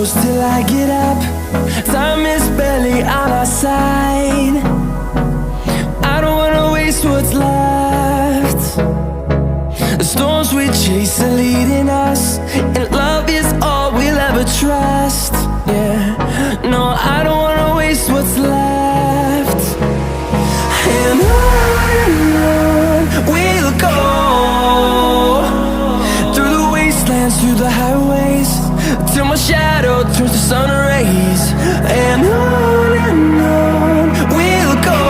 close till I get up. Time is barely on our side. I don't wanna waste what's left. The storms we chase are leading us, and love is all we'll ever trust. Yeah, no, I don't wanna waste what's left. And on we'll go, through the wastelands, through the highways, till my shadow turns to sun rays. And on we'll go,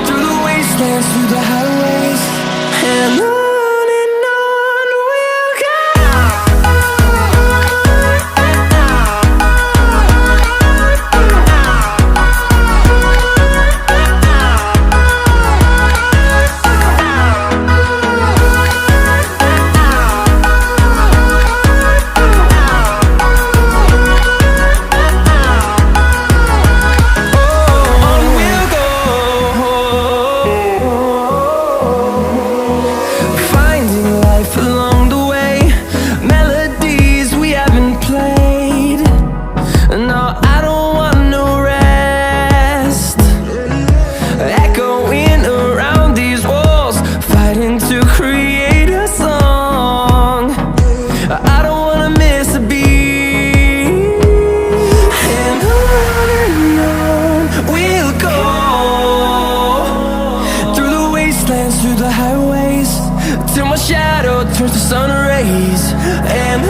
through the wastelands, through the highways, and on we'll go. Through the highways, till my shadow turns to sun rays. And